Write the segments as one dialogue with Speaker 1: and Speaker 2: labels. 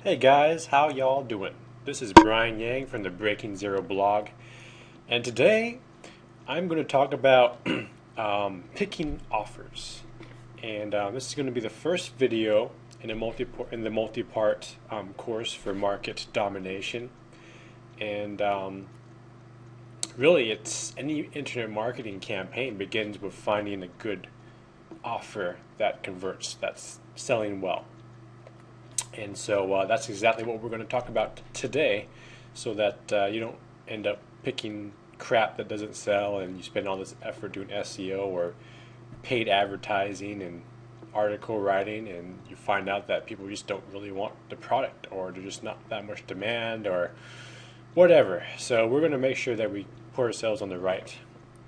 Speaker 1: Hey guys, how y'all doing? This is Brian Yang from the Breaking Zero blog, and today I'm going to talk about picking offers. And this is going to be the first video in the multi-part course for market domination. And really, it's any internet marketing campaign begins with finding a good offer that converts, that's selling well. And so that's exactly what we're going to talk about today, so that you don't end up picking crap that doesn't sell and you spend all this effort doing SEO or paid advertising and article writing, and you find out that people just don't really want the product, or there's just not that much demand, or whatever. So we're going to make sure that we put ourselves on the right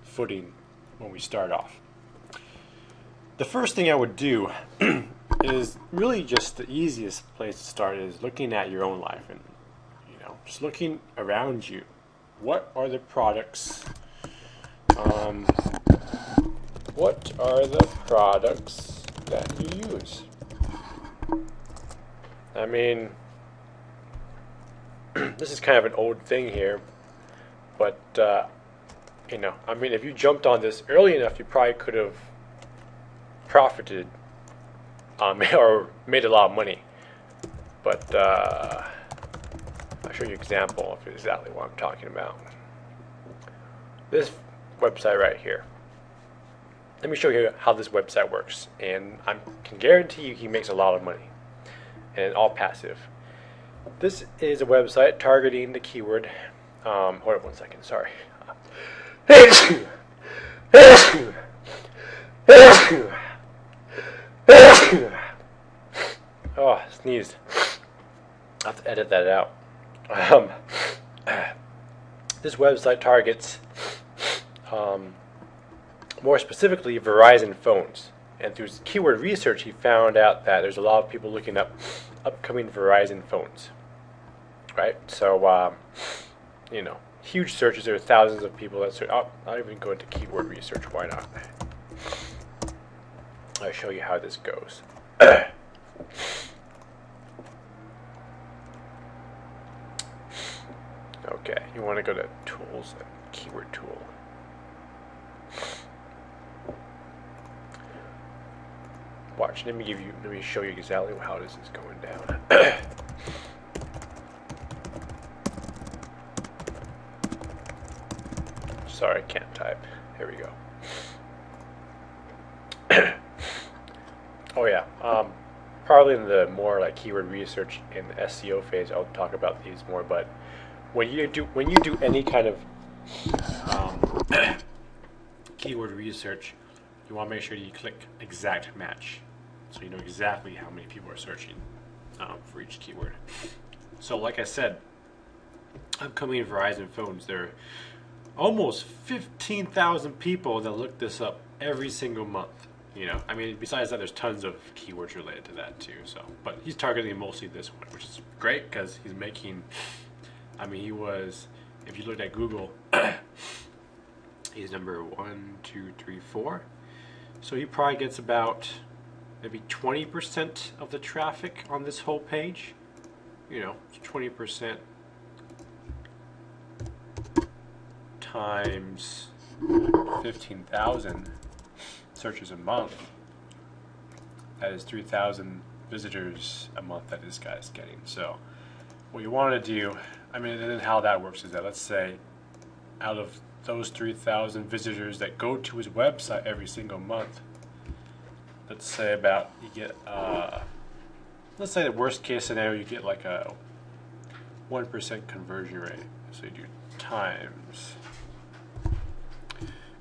Speaker 1: footing when we start off. The first thing I would do is really just the easiest place to start is looking at your own life and just looking around you. What are the products? What are the products that you use? I mean, this is kind of an old thing here, but I mean, if you jumped on this early enough, you probably could have profited or made a lot of money. But I'll show you an example of exactly what I'm talking about. This website right here. Let me show you how this website works, and I can guarantee you he makes a lot of money, and all passive. This is a website targeting the keyword. Hold on 1 second. Sorry. Oh, sneezed. I'll have to edit that out. This website targets, more specifically, Verizon phones. And through keyword research, he found out that there's a lot of people looking up upcoming Verizon phones. Right? So, huge searches. There are thousands of people that search. Oh, I'll even go into keyword research. Why not? I'll show you how this goes. Okay, you want to go to Tools and Keyword Tool. Watch. Let me show you exactly how this is going down. Sorry, I can't type. Here we go. Oh yeah, probably in the more like keyword research in the SEO phase, I'll talk about these more. But when you do any kind of keyword research, you want to make sure you click exact match, so you know exactly how many people are searching for each keyword. So, like I said, upcoming Verizon phones, there are almost 15,000 people that look this up every single month. I mean, besides that, there's tons of keywords related to that too. So, but he's targeting mostly this one, which is great because he's making. I mean, he was. If you looked at Google, he's number 1, 2, 3, 4. So he probably gets about maybe 20% of the traffic on this whole page. 20% times 15,000. searches a month. That is 3,000 visitors a month that this guy's getting. So what you want to do, I mean, and then how that works is that, let's say out of those 3,000 visitors that go to his website every single month, let's say about you get let's say the worst case scenario, you get like a 1% conversion rate. So you do times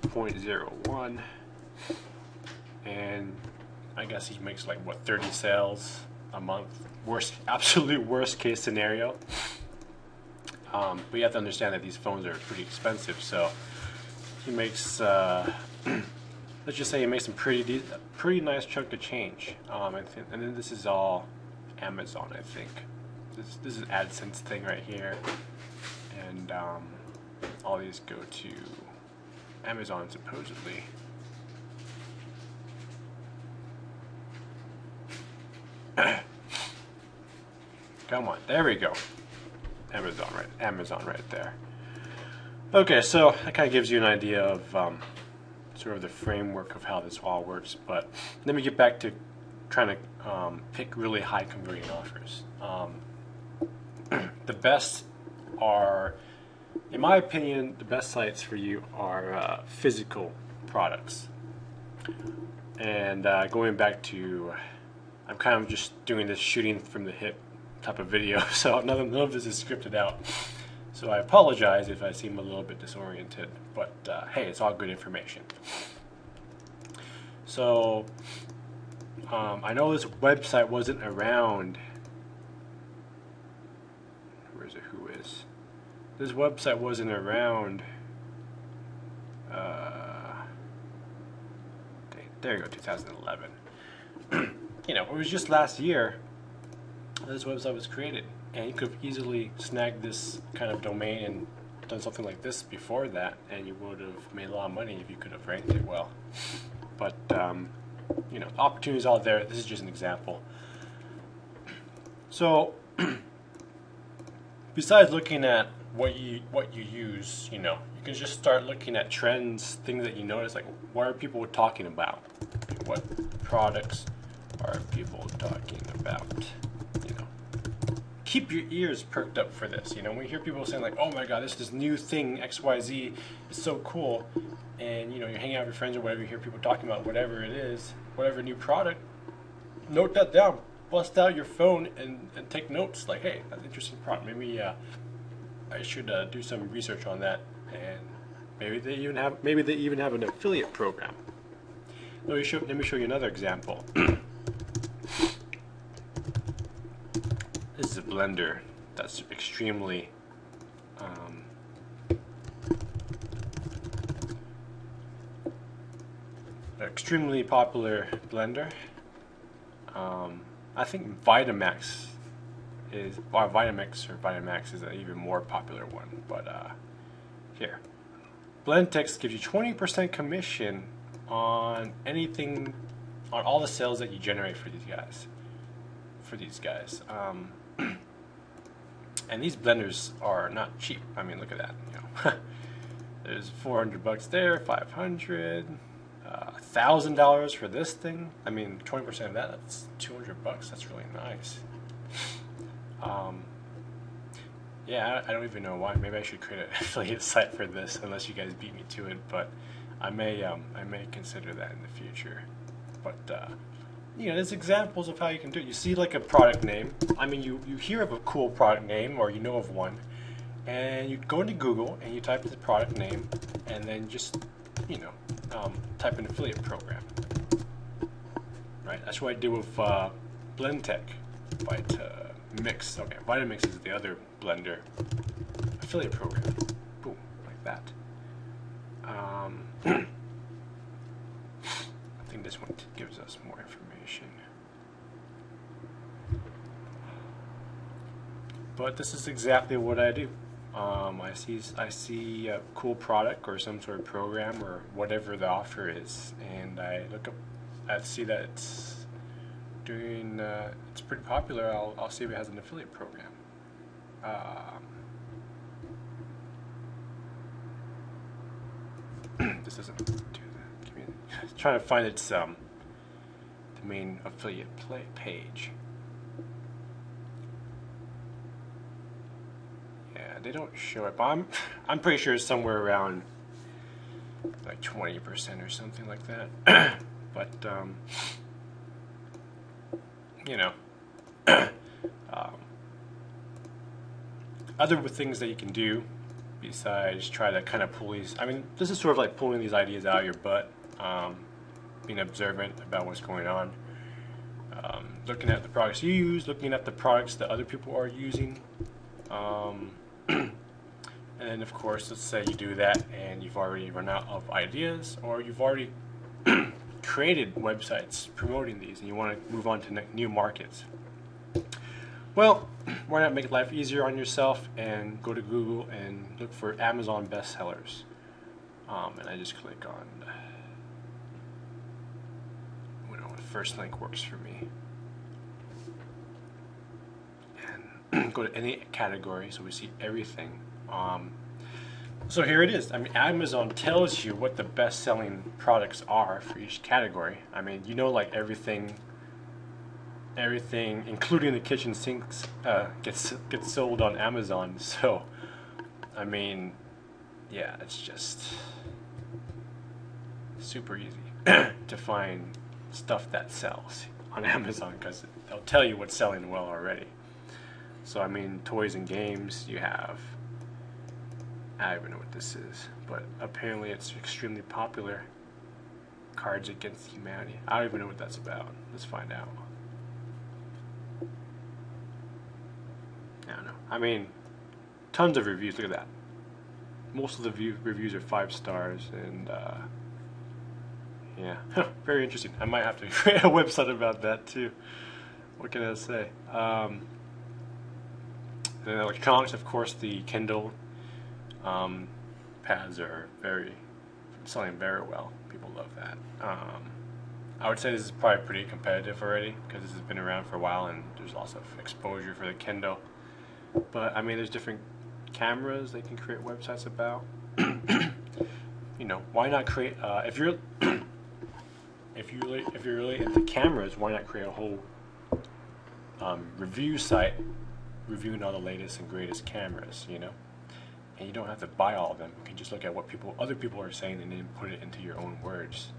Speaker 1: 0.01, and I guess he makes like what, 30 sales a month. Absolute worst case scenario. But you have to understand that these phones are pretty expensive, so he makes let's just say he makes some pretty nice chunk of change. And then this is all Amazon, I think. This is AdSense thing right here, and all these go to Amazon supposedly. Come on, there we go. Amazon right there. Okay, so that kind of gives you an idea of sort of the framework of how this all works. But let me get back to trying to pick really high converting offers. The best are, in my opinion, the best sites for you are physical products. And going back to, I'm kind of just doing this shooting from the hip type of video, so none of this is scripted out. So I apologize if I seem a little bit disoriented, but hey, it's all good information. So I know this website wasn't around. Where is it? Who is? This website wasn't around. There you go, 2011. You know, it was just last year this website was created, and you could have easily snagged this kind of domain and done something like this before that, and you would have made a lot of money if you could have ranked it well. But you know, opportunities out there. This is just an example. So besides looking at what you use, you know, you can just start looking at trends, things that you notice, like what are people talking about? What products are people talking about? You know, keep your ears perked up for this. You know, when you hear people saying like, "Oh my God, this new thing XYZ is so cool," and you know, you're hanging out with your friends or whatever, you hear people talking about whatever it is, whatever new product, note that down. Bust out your phone and take notes. Like, hey, that's an interesting product. Maybe I should do some research on that, and maybe they even have an affiliate program. Let me show you another example. This is a blender that's extremely popular blender. I think Vitamix is an even more popular one. But here, Blendtex gives you 20% commission on anything, on all the sales that you generate for these guys. And these blenders are not cheap. I mean, look at that. You know, there's $400 there, $500. $1,000 for this thing. I mean, 20% of that's $200. That's really nice. Yeah, I don't even know why. Maybe I should create an affiliate site for this, unless you guys beat me to it. But I may consider that in the future. But you know, there's examples of how you can do it. You see like a product name. I mean, you hear of a cool product name, or you know of one, and you go into Google and you type the product name, and then just, you know, type an affiliate program. Right, that's what I do with Blendtec. Vitamix. Okay, Vitamix is the other blender affiliate program. Boom, like that. I think this one gives us more information. But this is exactly what I do. I see a cool product or some sort of program or whatever the offer is, and I look up, I see that it's doing, it's pretty popular. I'll see if it has an affiliate program. This doesn't do that. Give me, trying to find its the main affiliate page. They don't show it, but I'm pretty sure it's somewhere around like 20% or something like that. But you know, other things that you can do besides try to kind of pull these. I mean, this is sort of like pulling these ideas out of your butt, being observant about what's going on, looking at the products you use, looking at the products that other people are using. And then, of course, let's say you do that and you've already run out of ideas, or you've already created websites promoting these and you want to move on to new markets. Well, why not make life easier on yourself and go to Google and look for Amazon bestsellers. And I just click on, you know, the first link works for me. go to any category, so we see everything. So here it is. I mean, Amazon tells you what the best-selling products are for each category. I mean, you know, like everything, including the kitchen sinks, gets sold on Amazon. So, I mean, yeah, it's just super easy to find stuff that sells on Amazon because they'll tell you what's selling well already. So, I mean, toys and games, you have. I don't even know what this is, but apparently it's extremely popular. Cards Against Humanity. I don't even know what that's about. Let's find out. I don't know. I mean, tons of reviews. Look at that. Most of the reviews are 5 stars, and yeah, very interesting. I might have to create a website about that too. What can I say? And electronics, of course, the Kindle pads are selling very well. People love that. I would say this is probably pretty competitive already because this has been around for a while and there's lots of exposure for the Kindle. But I mean, there's different cameras they can create websites about. You know, why not create? If you're really into cameras, why not create a whole review site reviewing all the latest and greatest cameras? You know. And you don't have to buy all of them. You can just look at what other people are saying and then put it into your own words.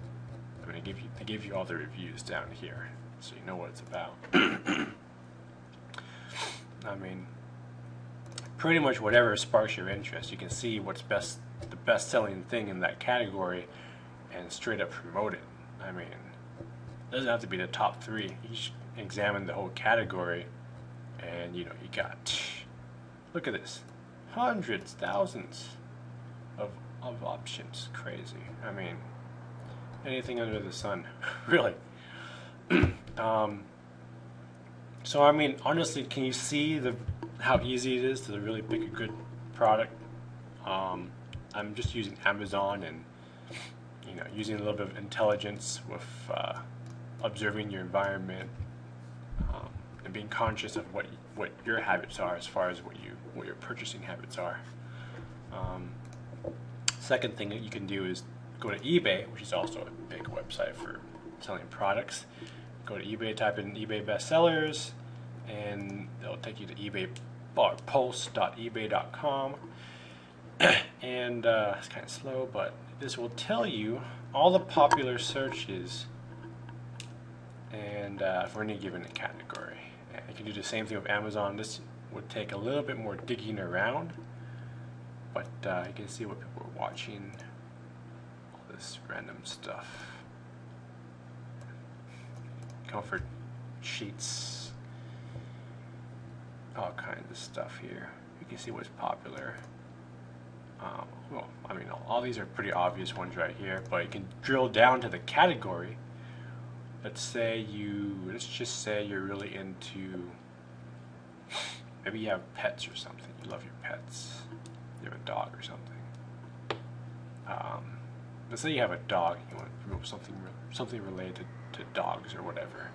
Speaker 1: I mean, they give you all the reviews down here, so you know what it's about. I mean, pretty much whatever sparks your interest, you can see what's the best-selling thing in that category, and straight up promote it. I mean, it doesn't have to be the top 3. You just examine the whole category, and you know you got. Look at this. Hundreds, thousands of options. Crazy. I mean, anything under the sun, really. So I mean, honestly, can you see how easy it is to really pick a good product? I'm just using Amazon and using a little bit of intelligence with observing your environment and being conscious of what your habits are as far as what your purchasing habits are. Second thing that you can do is go to eBay, which is also a big website for selling products. Go to eBay, type in eBay bestsellers, and they'll take you to eBay post.ebay.com. And it's kind of slow, but this will tell you all the popular searches and for any given category. And you can do the same thing with Amazon. This would take a little bit more digging around, but you can see what people are watching, all this random stuff. Comfort sheets, all kinds of stuff here. You can see what's popular. Well, I mean, all these are pretty obvious ones right here, but you can drill down to the category. Let's just say you're really into, maybe you have pets or something. You love your pets. You have a dog or something. Let's say you have a dog. You want to promote something related to dogs or whatever.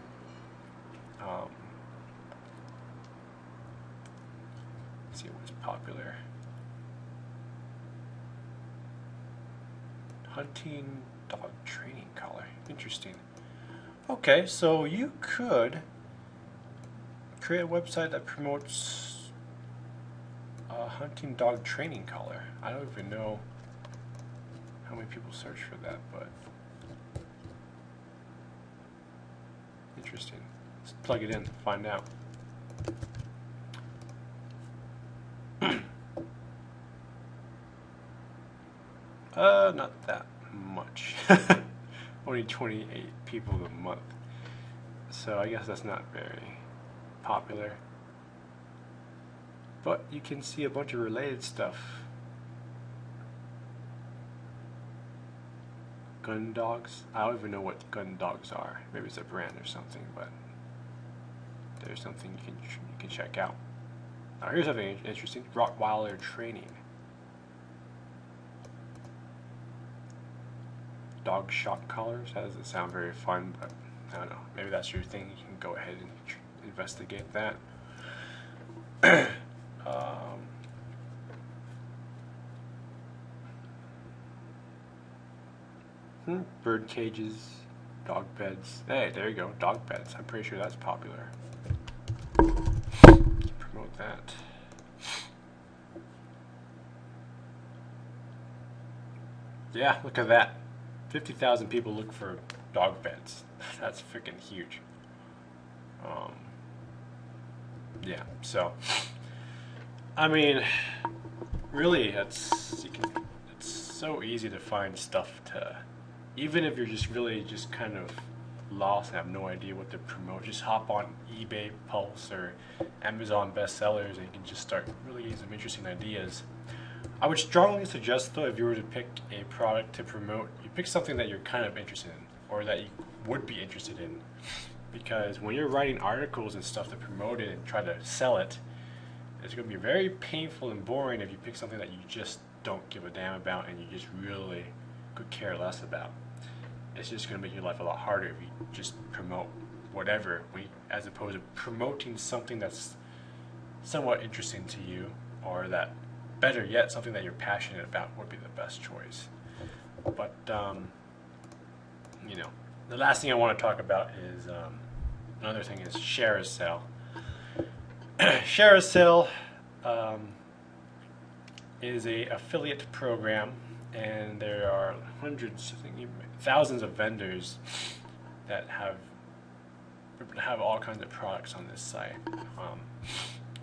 Speaker 1: Let's see what's popular. Hunting dog training collar. Interesting. Okay, so you could create a website that promotes a hunting dog training collar. I don't even know how many people search for that, but interesting. Let's plug it in, find out. Not that much. Only 28 people a month. So I guess that's not very popular. But you can see a bunch of related stuff. Gun dogs. I don't even know what gun dogs are. Maybe it's a brand or something, but there's something you can check out. Now here's something interesting. Rottweiler training. Dog shock collars. That doesn't sound very fun, but I don't know. Maybe that's your thing. You can go ahead and investigate that. Bird cages, dog beds. Hey, there you go, dog beds. I'm pretty sure that's popular. Promote that. Yeah, look at that. 50,000 people look for dog beds. That's freaking huge. Yeah, so I mean, really, it's so easy to find stuff to, even if you're just really just kind of lost and have no idea what to promote, just hop on eBay Pulse or Amazon bestsellers and you can just start really getting some interesting ideas. I would strongly suggest, though, if you were to pick a product to promote, you pick something that you're kind of interested in or that you would be interested in. Because when you're writing articles and stuff to promote it and try to sell it, it's going to be very painful and boring if you pick something that you just don't give a damn about and you just really could care less about. It's just going to make your life a lot harder if you just promote whatever, as opposed to promoting something that's somewhat interesting to you, or that, better yet, something that you're passionate about would be the best choice. But, you know, the last thing I want to talk about is, another thing is share a sale. Share a sale is a affiliate program, and there are hundreds, I think even thousands of vendors that have all kinds of products on this site.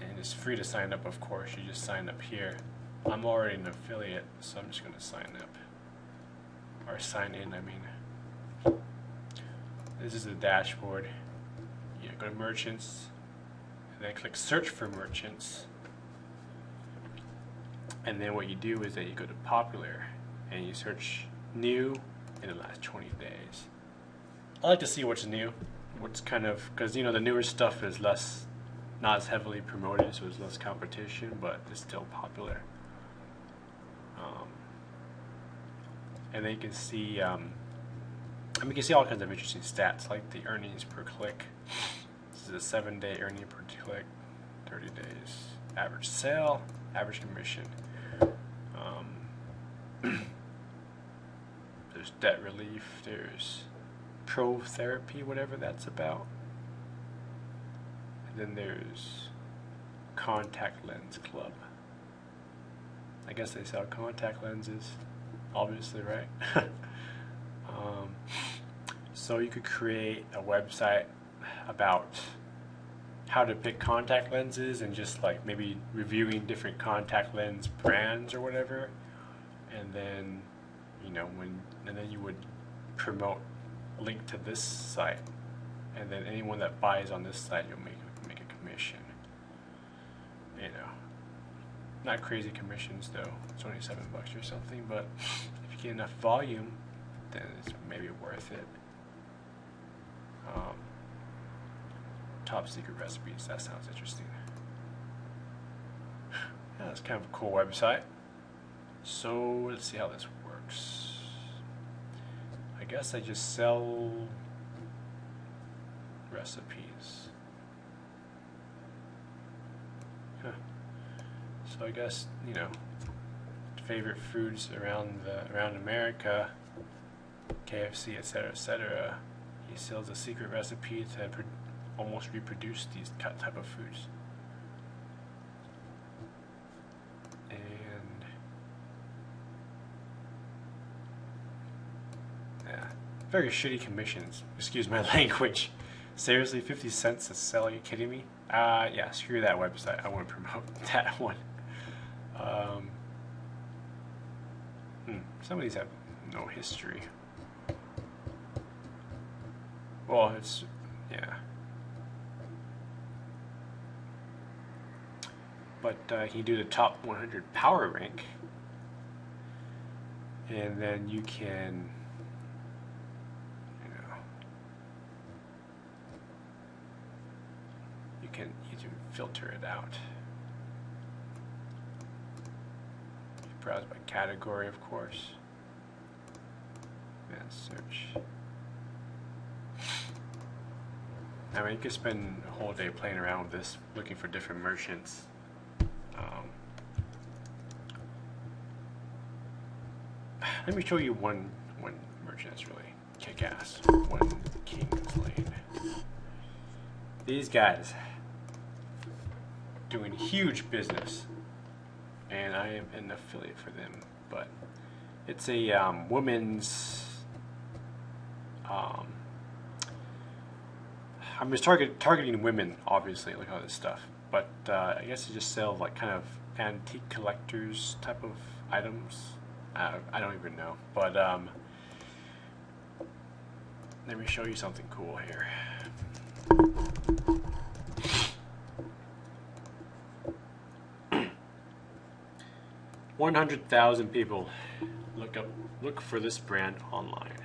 Speaker 1: And it's free to sign up, of course. You just sign up here. I'm already an affiliate, so I'm just going to sign up. Or sign in, I mean. This is the dashboard. You go to merchants, and then click search for merchants. And then what you do is that you go to popular, and you search new in the last 20 days. I like to see what's new, what's kind of, because you know the newer stuff is not as heavily promoted, so there's less competition, but it's still popular. And then you can see, I mean, you can see all kinds of interesting stats, like the earnings per click. This is a 7-day earning per click, 30 days, average sale, average commission. There's debt relief, there's pro therapy, whatever that's about. And then there's contact lens club. I guess they sell contact lenses, obviously, right? So you could create a website about how to pick contact lenses and just like maybe reviewing different contact lens brands or whatever, and then then you would promote a link to this site, and then anyone that buys on this site, you'll make a commission. You know, not crazy commissions though. It's only $7 or something, but if you get enough volume, then it's maybe worth it. Top secret recipes. That sounds interesting. Yeah, that's kind of a cool website. So let's see how this works. I guess I just sell recipes. Huh. So I guess, you know, favorite foods around America, KFC, etc., etc. He sells a secret recipe to almost reproduce these type of foods. And yeah, very shitty commissions. Excuse my language. Seriously, 50 cents a sell? Are you kidding me? Yeah, screw that website. I won't promote that one. Some of these have no history. Well, it's, yeah. But you do the top 100 power rank, and then you can, you can filter it out. You browse by category, of course, and search. I mean, you could spend a whole day playing around with this, looking for different merchants. Let me show you one merchant that's really kick-ass. One King's Lane. These guys doing huge business, and I am an affiliate for them. But it's a women's. I'm just targeting women, obviously. Look at all this stuff. But I guess you just sell like kind of antique collectors type of items. I don't even know, but let me show you something cool here. 100,000 people look for this brand online.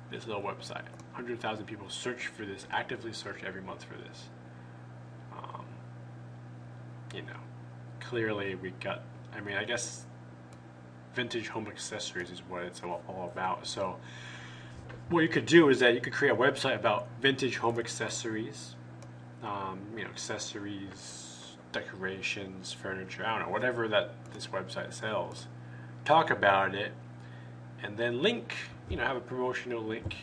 Speaker 1: This little website. 100,000 people search for this, actively search every month for this. You know, clearly we got. I mean, I guess. Vintage home accessories is what it's all about. So what you could do is that you could create a website about vintage home accessories, you know, accessories, decorations, furniture, I don't know, whatever that this website sells. Talk about it, and then link, you know, have a promotional link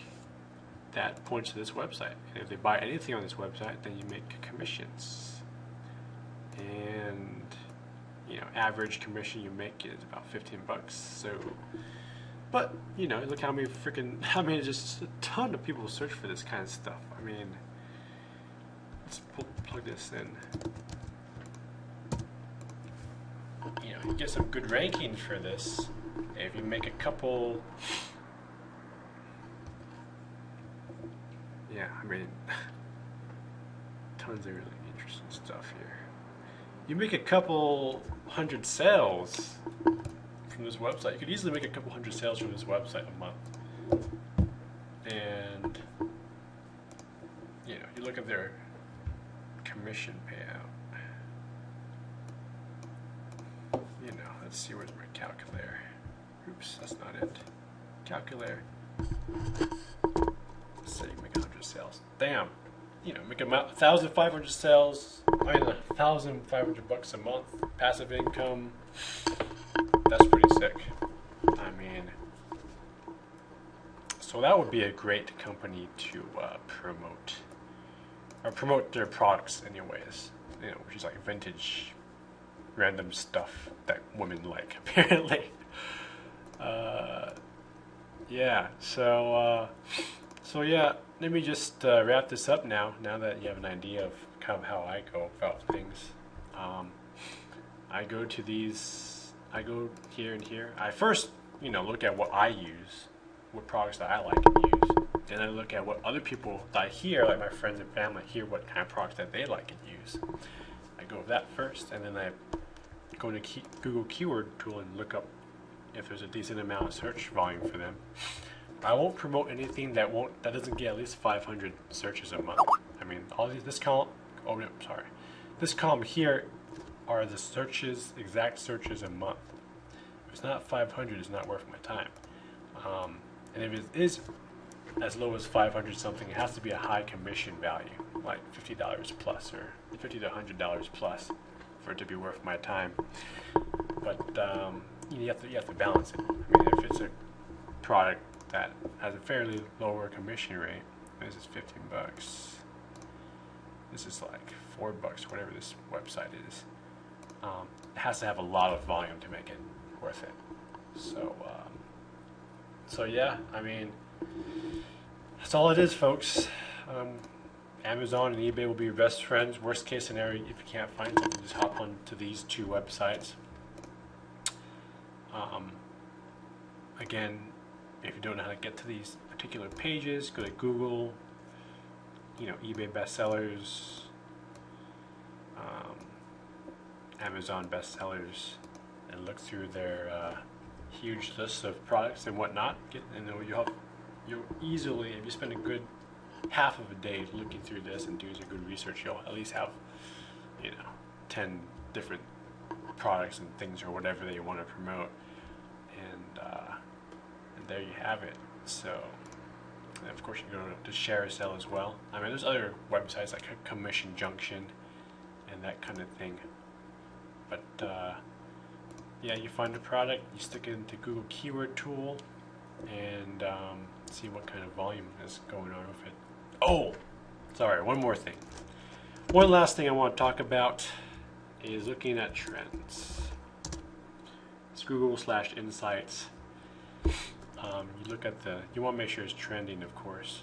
Speaker 1: that points to this website. And if they buy anything on this website, then you make commissions. And you know, average commission you make is about 15 bucks. So, but you know, look how many just a ton of people search for this kind of stuff. I mean, let's plug this in. You know, you get some good rankings for this if you make a couple. Yeah, I mean, tons of really interesting stuff here. You make a couple hundred sales from this website. You could easily make a couple hundred sales from this website a month. And you know, you look at their commission payout. You know, let's see where's my calculator. Oops, that's not it. Calculator. Let's say you make 100 sales. Damn. You know, make 1,500 sales. I mean, 1,500 bucks a month, passive income. That's pretty sick. I mean, so that would be a great company to promote their products, anyways. You know, which is like vintage, random stuff that women like, apparently. Yeah. So yeah. Let me just wrap this up now that you have an idea of kind of how I go about things. I go to these, I go here and here. I first, you know, look at what I use, what products that I like and use. Then I look at what other people that I hear, like my friends and family, hear what kind of products that they like and use. I go with that first, and then I go to Google keyword tool and look up if there's a decent amount of search volume for them. I won't promote anything that doesn't get at least 500 searches a month. I mean, all these, this column, oh no, sorry. This column here are the searches, exact searches a month. If it's not 500, it's not worth my time. And if it is as low as 500 something, it has to be a high commission value, like $50 plus or $50 to $100 plus for it to be worth my time. But you have to balance it. I mean, if it's a product that has a fairly lower commission rate, this is 15 bucks. This is like 4 bucks, whatever this website is. It has to have a lot of volume to make it worth it. So yeah, I mean, that's all it is, folks. Amazon and eBay will be your best friends. Worst case scenario, if you can't find something, just hop on to these two websites. Again, if you don't know how to get to these particular pages, go to Google, you know, eBay bestsellers, Amazon bestsellers, and look through their huge list of products and whatnot. And you'll easily, if you spend a good half of a day looking through this and doing some good research, you'll at least have, you know, 10 different products and things or whatever that you want to promote. And there you have it. So And of course, you can go to share or sell as well. I mean, there's other websites like Commission Junction and that kind of thing. But yeah, you find a product, you stick it into Google Keyword Tool, and see what kind of volume is going on with it. Oh, sorry, one more thing. One last thing I want to talk about is looking at trends. It's Google/Insights. You look at you want to make sure it's trending, of course.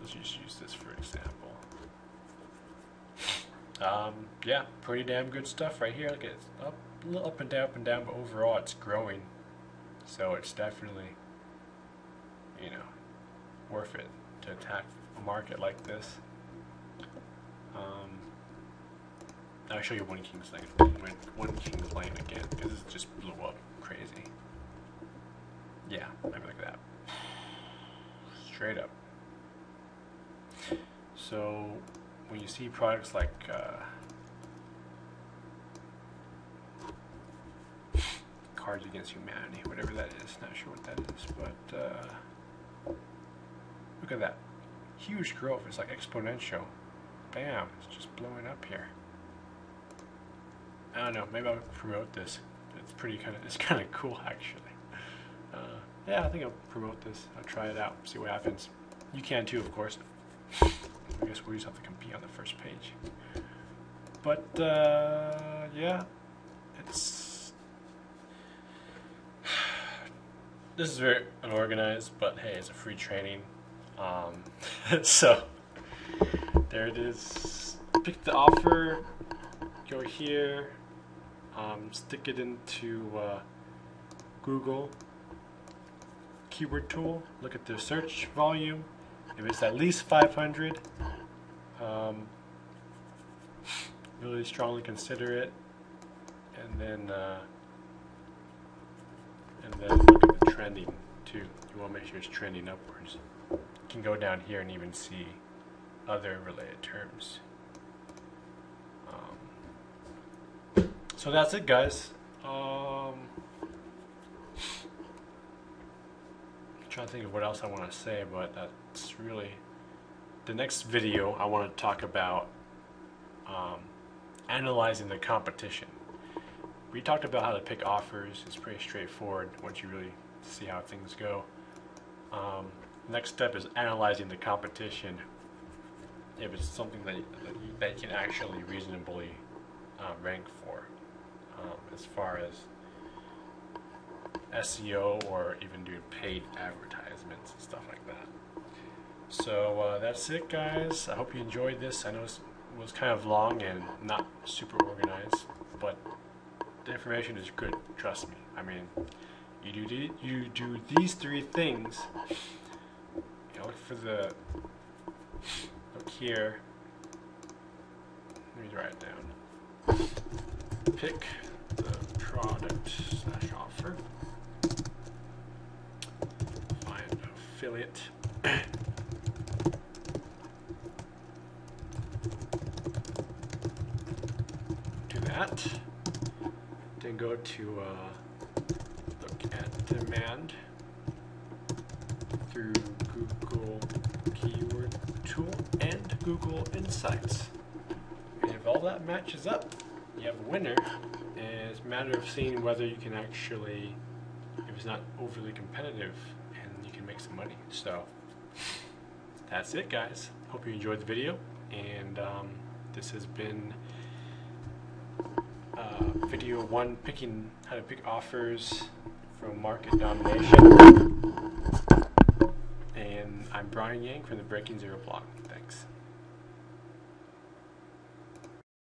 Speaker 1: Let's just use this for example. Yeah, pretty damn good stuff right here. Look at it, a little up and down, but overall it's growing. So it's definitely, you know, worth it to attack a market like this. I'll show you One King's Lane. One King's Lane again, because it just blew up crazy. Yeah, maybe like that. Straight up. So when you see products like Cards Against Humanity, whatever that is, not sure what that is, but look at that. Huge growth. It's like exponential. Bam, it's just blowing up here. I don't know, maybe I'll promote this. It's kind of cool actually. Yeah, I think I'll promote this. I'll try it out, see what happens. You can too, of course. I guess we'll just have to compete on the first page. But yeah, this is very unorganized, but hey, it's a free training. So there it is. Pick the offer, go here, stick it into Google Keyword Tool, look at the search volume. If it's at least 500, really strongly consider it, and then look at the trending too. You want to make sure it's trending upwards. You can go down here and even see other related terms. So that's it, guys. Trying to think of what else I want to say, but that's really the next video. I want to talk about analyzing the competition. We talked about how to pick offers. It's pretty straightforward once you really see how things go. Next step is analyzing the competition. If it's something that you can actually reasonably rank for, as far as SEO or even doing paid advertisements and stuff like that. So that's it, guys. I hope you enjoyed this. I know it was kind of long and not super organized, but the information is good. Trust me. I mean, you do these three things. You know, look here. Let me write it down. Pick the product/offer. Find affiliate. Do that. Then go to look at demand through Google Keyword Tool and Google Insights. And if all that matches up, you have a winner. And it's a matter of seeing whether you can actually, if it's not overly competitive, and you can make some money. So that's it, guys. Hope you enjoyed the video, and this has been video 1, picking how to pick offers from Market Domination. And I'm Brian Yang from the Breaking Zero blog. Thanks.